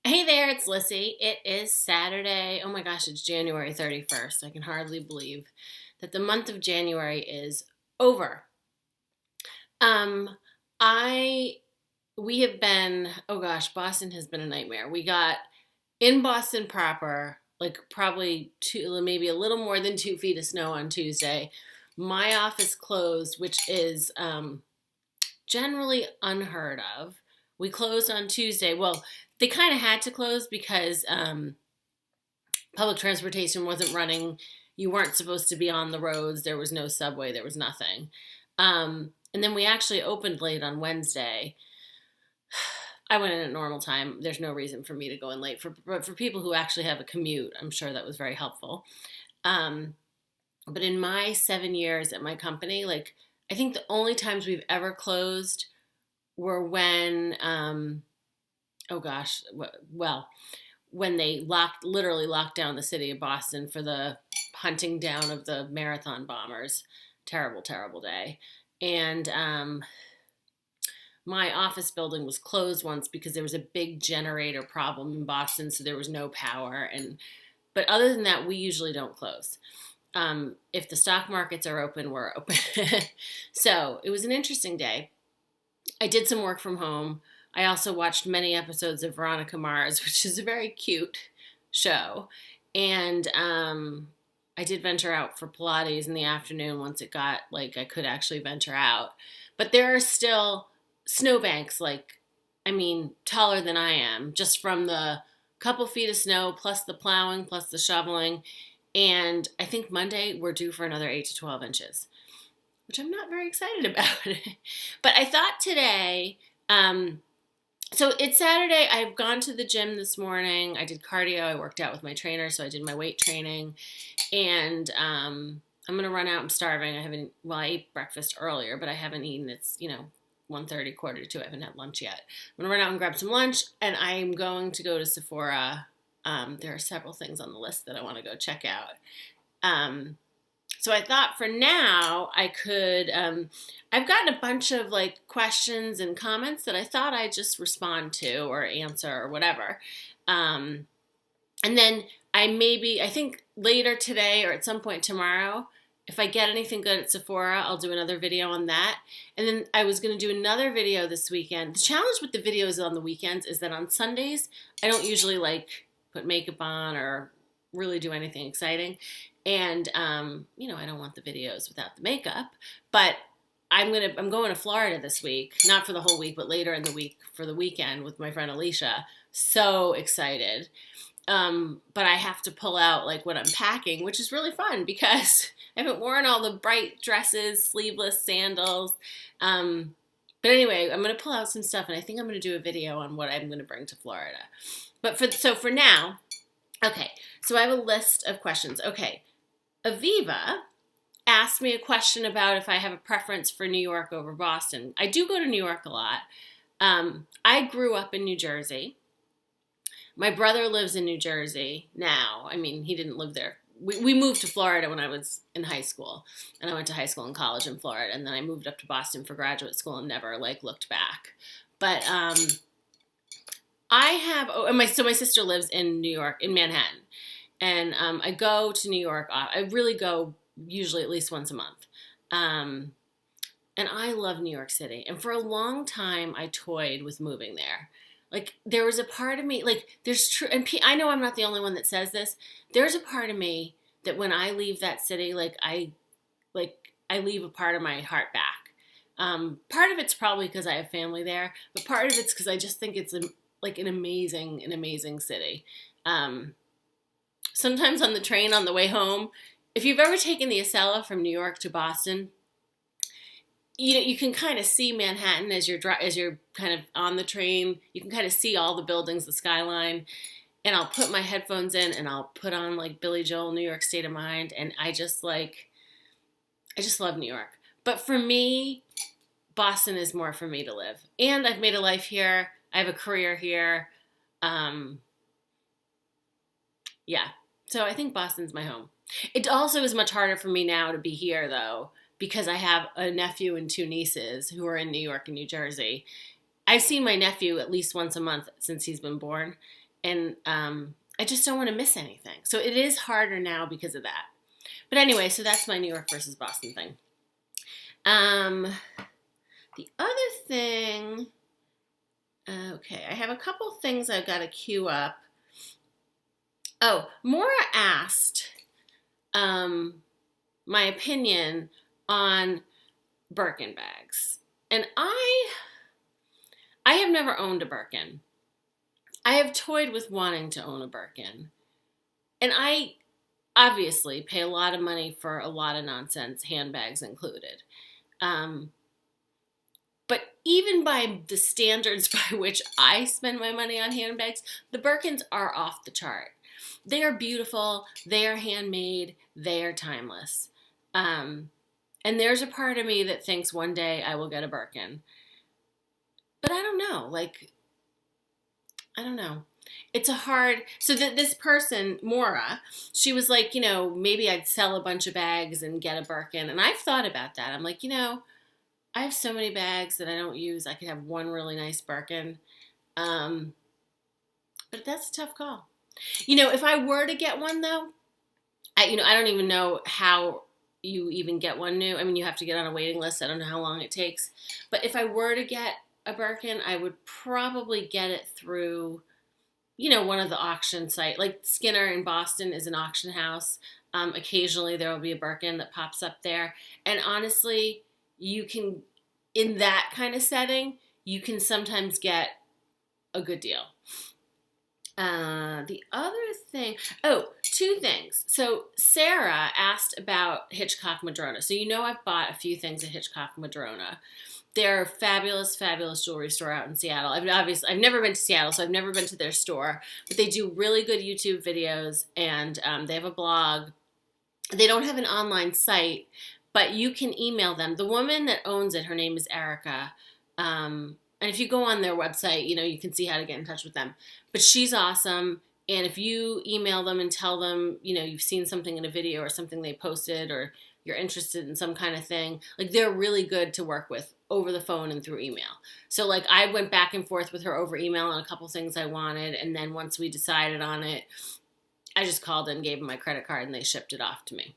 Hey there, it's Lissy. It is Saturday. Oh my gosh, it's January 31st. I can hardly believe that the month of January is over. Um, I we have been, oh gosh, Boston has been a nightmare. We got in Boston proper, like probably maybe a little more than 2 feet of snow on Tuesday. My office closed, which is generally unheard of. We closed on Tuesday. Well, they kind of had to close because public transportation wasn't running. You weren't supposed to be on the roads. There was no subway. There was nothing. And then we actually opened late on Wednesday. I went in at normal time. There's no reason for me to go in late. But for people who actually have a commute, I'm sure that was very helpful. Um, but in my 7 years at my company, like I think the only times we've ever closed were when, oh gosh, well, when they literally locked down the city of Boston for the hunting down of the marathon bombers. Terrible, terrible day. And my office building was closed once because there was a big generator problem in Boston, so there was no power. But other than that, we usually don't close. If the stock markets are open, we're open. So it was an interesting day. I did some work from home. I also watched many episodes of Veronica Mars, which is a very cute show. And I did venture out for Pilates in the afternoon once it got like I could actually venture out. But there are still snowbanks, like, I mean, taller than I am, just from the couple feet of snow, plus the plowing, plus the shoveling. And I think Monday we're due for another 8 to 12 inches, which I'm not very excited about. But I thought today, so it's Saturday. I've gone to the gym this morning. I did cardio. I worked out with my trainer, so I did my weight training. And I'm going to run out. I'm starving. I ate breakfast earlier, but I haven't eaten. It's, 1:30, quarter to 2. I haven't had lunch yet. I'm going to run out and grab some lunch, and I'm going to go to Sephora. There are several things on the list that I want to go check out. So I thought for now I could, I've gotten a bunch of like questions and comments that I thought I'd just respond to or answer or whatever. And then I think later today or at some point tomorrow, if I get anything good at Sephora, I'll do another video on that. And then I was going to do another video this weekend. The challenge with the videos on the weekends is that on Sundays, I don't usually like put makeup on or really do anything exciting. And, I don't want the videos without the makeup, but I'm going to Florida this week, not for the whole week, but later in the week for the weekend with my friend Alicia. So excited. But I have to pull out like what I'm packing, which is really fun because I haven't worn all the bright dresses, sleeveless sandals. But anyway, I'm going to pull out some stuff and I think I'm going to do a video on what I'm going to bring to Florida. But for now, okay, so I have a list of questions. Okay, Aviva asked me a question about if I have a preference for New York over Boston. I do go to New York a lot. I grew up in New Jersey. My brother lives in New Jersey now. I mean, he didn't live there. We moved to Florida when I was in high school, and I went to high school and college in Florida, and then I moved up to Boston for graduate school and never looked back. But my sister lives in New York, in Manhattan. And I go to New York. I really go usually at least once a month. And I love New York City. And for a long time, I toyed with moving there. Like, there was a part of me, like, there's true, and I know I'm not the only one that says this. There's a part of me that when I leave that city, I leave a part of my heart back. Part of it's probably because I have family there, but part of it's because I just think it's an amazing city. Sometimes on the train on the way home, if you've ever taken the Acela from New York to Boston, you can kind of see Manhattan as you're kind of on the train. You can kind of see all the buildings, the skyline. And I'll put my headphones in and I'll put on like Billy Joel, New York State of Mind, and I just love New York. But for me, Boston is more for me to live. And I've made a life here. I have a career here. Yeah. So I think Boston's my home. It also is much harder for me now to be here, though, because I have a nephew and 2 nieces who are in New York and New Jersey. I've seen my nephew at least once a month since he's been born, And I just don't want to miss anything. So it is harder now because of that. But anyway, so that's my New York versus Boston thing. The other thing, okay, I have a couple things I've got to queue up. Oh, Maura asked my opinion on Birkin bags. And I have never owned a Birkin. I have toyed with wanting to own a Birkin. And I obviously pay a lot of money for a lot of nonsense, handbags included. But even by the standards by which I spend my money on handbags, the Birkins are off the chart. They are beautiful, they are handmade, they are timeless. And there's a part of me that thinks one day I will get a Birkin. But I don't know, I don't know. It's a hard, so that this person, Maura, she was like, maybe I'd sell a bunch of bags and get a Birkin. And I've thought about that. I'm like, I have so many bags that I don't use. I could have one really nice Birkin. But that's a tough call. If I were to get one though, I don't even know how you even get one new. I mean, you have to get on a waiting list. I don't know how long it takes. But if I were to get a Birkin, I would probably get it through, one of the auction sites. Like Skinner in Boston is an auction house. Occasionally there will be a Birkin that pops up there. And honestly, you can, in that kind of setting, you can sometimes get a good deal. The other thing, two things. So Sarah asked about Hitchcock Madrona. So I've bought a few things at Hitchcock Madrona. They're a fabulous, fabulous jewelry store out in Seattle. I've never been to Seattle, so I've never been to their store. But they do really good YouTube videos, and they have a blog. They don't have an online site, but you can email them. The woman that owns it, her name is Erica. And if you go on their website, you can see how to get in touch with them. But she's awesome. And if you email them and tell them, you've seen something in a video or something they posted, or you're interested in some kind of thing, they're really good to work with over the phone and through email. So I went back and forth with her over email on a couple things I wanted. And then once we decided on it, I just called and gave them my credit card and they shipped it off to me.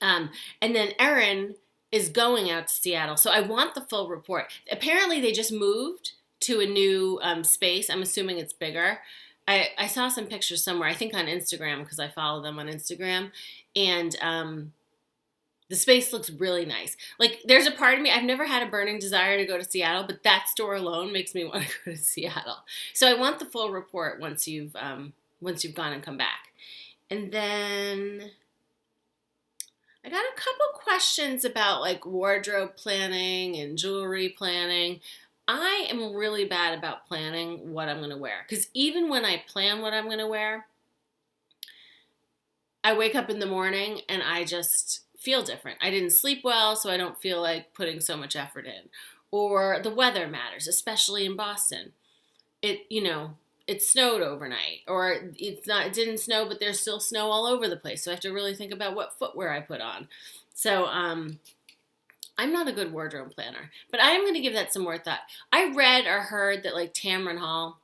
And then Erin is going out to Seattle. So I want the full report. Apparently they just moved to a new space. I'm assuming it's bigger. I saw some pictures somewhere, I think on Instagram, because I follow them on Instagram. And the space looks really nice. There's a part of me, I've never had a burning desire to go to Seattle, but that store alone makes me want to go to Seattle. So I want the full report once you've gone and come back. And then I got a couple questions about wardrobe planning and jewelry planning. I am really bad about planning what I'm going to wear. Because even when I plan what I'm going to wear, I wake up in the morning and I just feel different. I didn't sleep well, so I don't feel like putting so much effort in. Or the weather matters, especially in Boston. It snowed overnight, or it didn't snow, but there's still snow all over the place. So I have to really think about what footwear I put on. So I'm not a good wardrobe planner, but I am going to give that some more thought. I read or heard that Tamron Hall,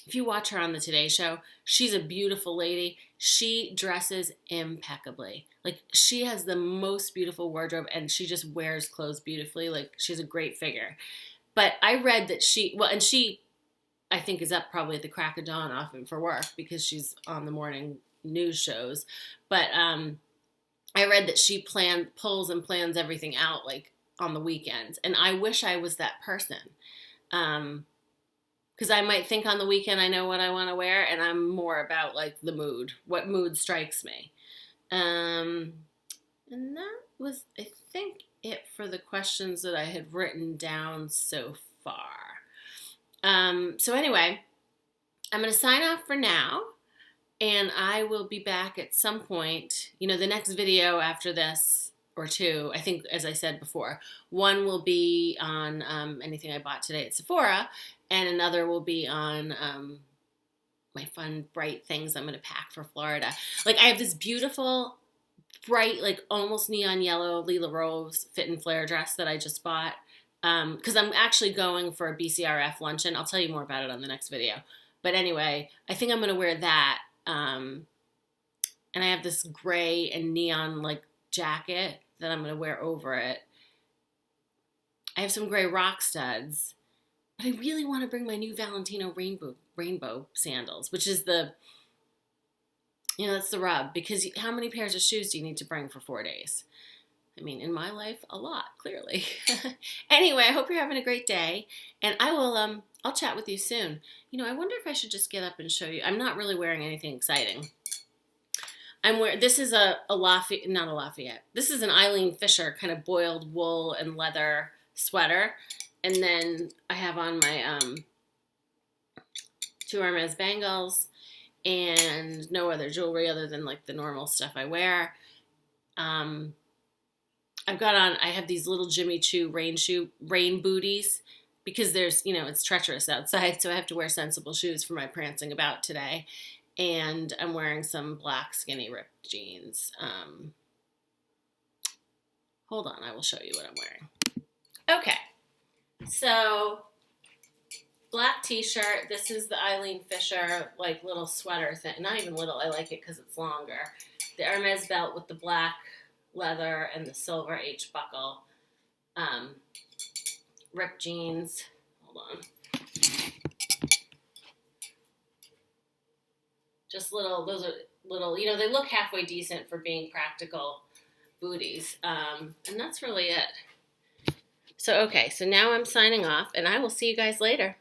if you watch her on the Today Show, she's a beautiful lady. She dresses impeccably. She has the most beautiful wardrobe, and she just wears clothes beautifully. She's a great figure. But I read that she I think is up probably at the crack of dawn often for work because she's on the morning news shows. But I read that she pulls and plans everything out on the weekends. And I wish I was that person. Because I might think on the weekend I know what I want to wear, and I'm more about the mood, what mood strikes me. And that was, I think, it for the questions that I had written down so far. So anyway, I'm going to sign off for now, and I will be back at some point. The next video after this, or two, I think, as I said before, one will be on anything I bought today at Sephora, and another will be on my fun, bright things I'm going to pack for Florida. I have this beautiful, bright, almost neon yellow Lila Rose fit and flare dress that I just bought. Because I'm actually going for a BCRF luncheon. I'll tell you more about it on the next video. But anyway, I think I'm going to wear that. And I have this gray and neon like jacket that I'm going to wear over it. I have some gray rock studs, but I really want to bring my new Valentino rainbow sandals, which is that's the rub, because how many pairs of shoes do you need to bring for 4 days? I mean, in my life, a lot, clearly. Anyway, I hope you're having a great day, and I'll chat with you soon. I wonder if I should just get up and show you. I'm not really wearing anything exciting. This is not a Lafayette. This is an Eileen Fisher kind of boiled wool and leather sweater. And then I have on my 2 Hermes bangles and no other jewelry other than like the normal stuff I wear. I have these little Jimmy Choo rain booties because it's treacherous outside, so I have to wear sensible shoes for my prancing about today. And I'm wearing some black skinny ripped jeans. Hold on, I will show you what I'm wearing. Okay, so black t-shirt. This is the Eileen Fisher like little sweater thing. Not even little, I like it because it's longer. The Hermes belt with the black leather and the silver H buckle. Ripped jeans. Hold on. Just those are little, they look halfway decent for being practical booties. And that's really it. So now I'm signing off, and I will see you guys later.